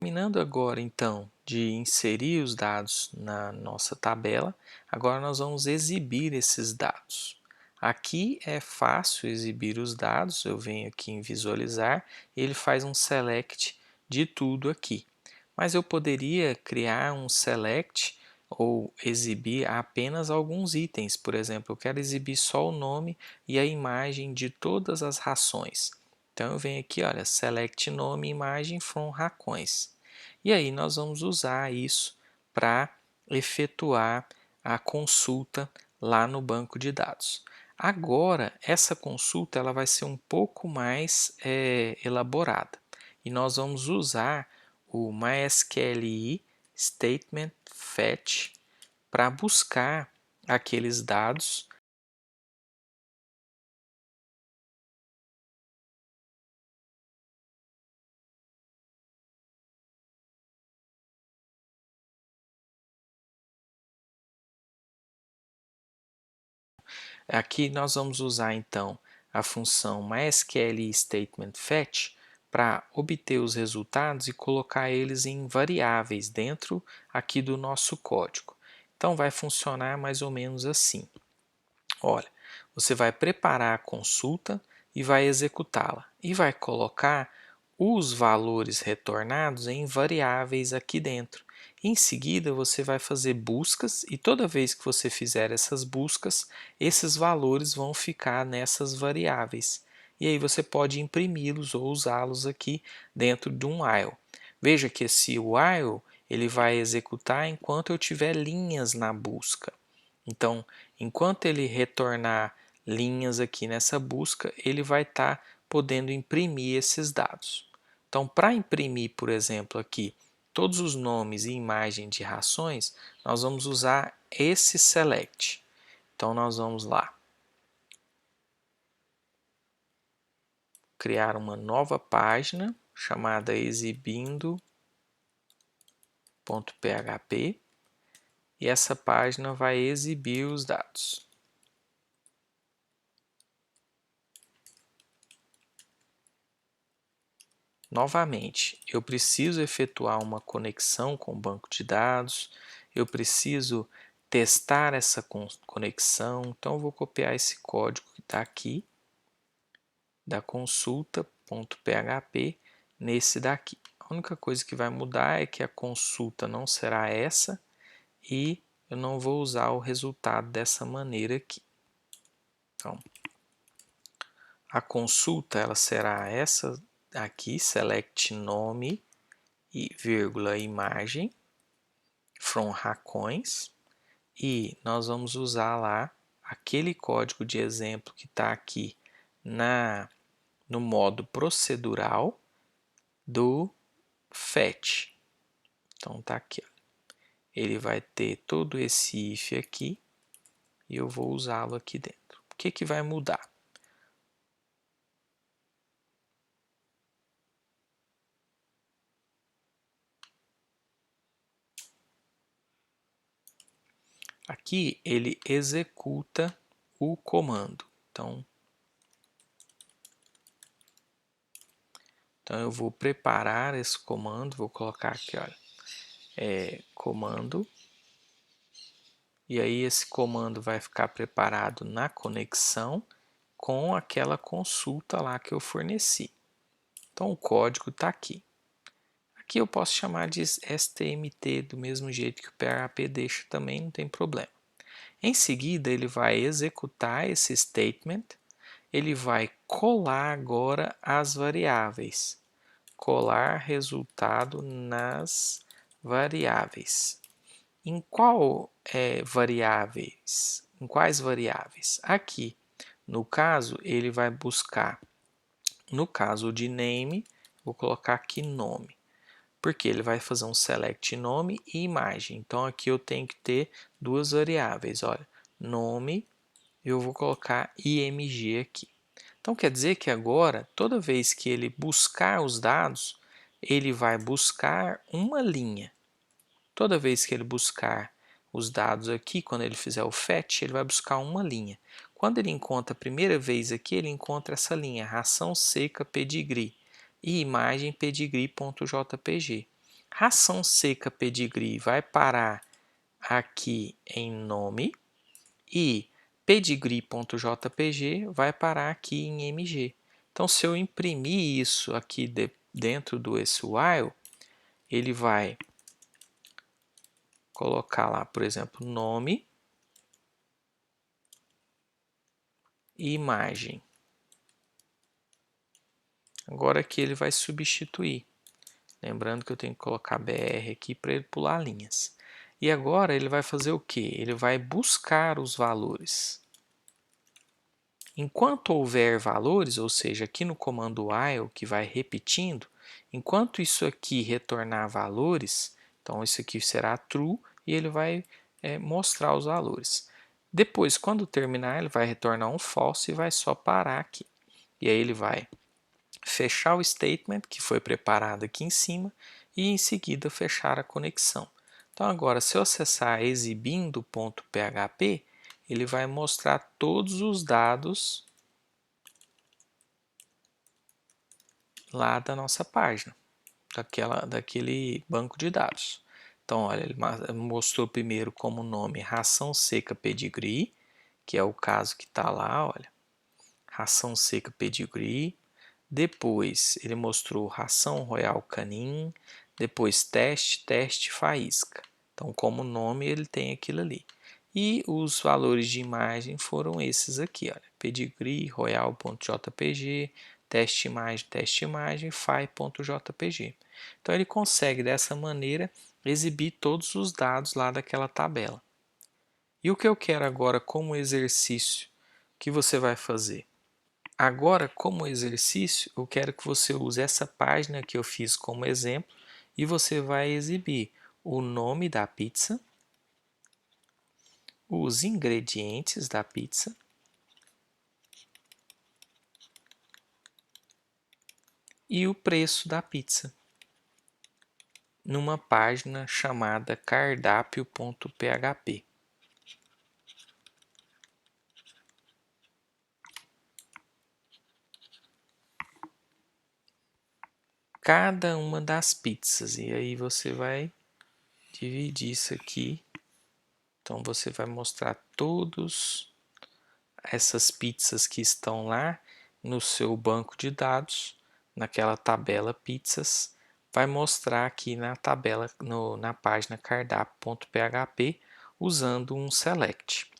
Terminando agora então de inserir os dados na nossa tabela, agora nós vamos exibir esses dados. Aqui é fácil exibir os dados, eu venho aqui em visualizar, ele faz um select de tudo aqui. Mas eu poderia criar um select ou exibir apenas alguns itens, por exemplo, eu quero exibir só o nome e a imagem de todas as rações. Então eu venho aqui, olha, select nome e imagem from racões. E aí nós vamos usar isso para efetuar a consulta lá no banco de dados. Agora, essa consulta ela vai ser um pouco mais elaborada e nós vamos usar o MySQLi Statement Fetch para buscar aqueles dados. Aqui nós vamos usar então a função MySQL Statement Fetch para obter os resultados e colocar eles em variáveis dentro aqui do nosso código. Então vai funcionar mais ou menos assim. Olha, você vai preparar a consulta e vai executá-la e vai colocar os valores retornados em variáveis aqui dentro. Em seguida, você vai fazer buscas e toda vez que você fizer essas buscas, esses valores vão ficar nessas variáveis. E aí você pode imprimi-los ou usá-los aqui dentro de um while. Veja que esse while ele vai executar enquanto eu tiver linhas na busca. Então, enquanto ele retornar linhas aqui nessa busca, ele vai estar podendo imprimir esses dados. Então, para imprimir, por exemplo, aqui todos os nomes e imagem de rações, nós vamos usar esse select. Então, nós vamos lá criar uma nova página chamada exibindo.php e essa página vai exibir os dados. Novamente, eu preciso efetuar uma conexão com o banco de dados, eu preciso testar essa conexão, então eu vou copiar esse código que está aqui, da consulta.php, nesse daqui. A única coisa que vai mudar é que a consulta não será essa e eu não vou usar o resultado dessa maneira aqui. Então, a consulta ela será essa aqui, select nome e vírgula imagem from racões e nós vamos usar lá aquele código de exemplo que está aqui no modo procedural do fetch. Então tá aqui, ó. Ele vai ter todo esse if aqui e eu vou usá-lo aqui dentro. O que vai mudar? Aqui ele executa o comando. Então eu vou preparar esse comando, vou colocar aqui, olha, comando, e aí esse comando vai ficar preparado na conexão com aquela consulta lá que eu forneci. Então o código está aqui. Aqui eu posso chamar de STMT do mesmo jeito que o PHP deixa também, não tem problema. Em seguida ele vai executar esse statement, ele vai colar agora as variáveis. Colar resultado nas variáveis. Em em quais variáveis? Aqui, no caso, ele vai buscar, no caso de name, vou colocar aqui nome, porque ele vai fazer um select nome e imagem. Então aqui eu tenho que ter duas variáveis, olha, nome, eu vou colocar img aqui. Então quer dizer que agora, toda vez que ele buscar os dados, ele vai buscar uma linha. Toda vez que ele buscar os dados aqui, quando ele fizer o fetch, ele vai buscar uma linha. Quando ele encontra a primeira vez aqui, ele encontra essa linha, ração seca pedigree e imagem pedigree.jpg. Ração seca pedigree vai parar aqui em nome e pedigree.jpg vai parar aqui em mg. Então, se eu imprimir isso aqui dentro desse while, ele vai colocar lá, por exemplo, nome e imagem. Agora aqui ele vai substituir. Lembrando que eu tenho que colocar BR aqui para ele pular linhas. E agora ele vai fazer o que? Ele vai buscar os valores. Enquanto houver valores, ou seja, aqui no comando while, que vai repetindo, enquanto isso aqui retornar valores, então isso aqui será true e ele vai mostrar os valores. Depois, quando terminar, ele vai retornar um false e vai só parar aqui. E aí ele vai fechar o statement que foi preparado aqui em cima e em seguida fechar a conexão. Então agora, se eu acessar exibindo.php, ele vai mostrar todos os dados lá da nossa página, daquele banco de dados. Então, olha, ele mostrou primeiro como nome ração seca pedigree, que é o caso que está lá, olha, ração seca pedigree. Depois ele mostrou ração royal canin, depois teste faísca. Então, como nome ele tem aquilo ali. E os valores de imagem foram esses aqui, olha, pedigree, royal.jpg, teste imagem, fai.jpg. Então ele consegue dessa maneira exibir todos os dados lá daquela tabela. E o que eu quero agora como exercício que você vai fazer? Agora, como exercício, eu quero que você use essa página que eu fiz como exemplo e você vai exibir o nome da pizza, os ingredientes da pizza e o preço da pizza numa página chamada cardápio.php. Cada uma das pizzas, e aí você vai dividir isso aqui. Então você vai mostrar todas essas pizzas que estão lá no seu banco de dados, naquela tabela pizzas, vai mostrar aqui na tabela, na página cardápio.php, usando um select.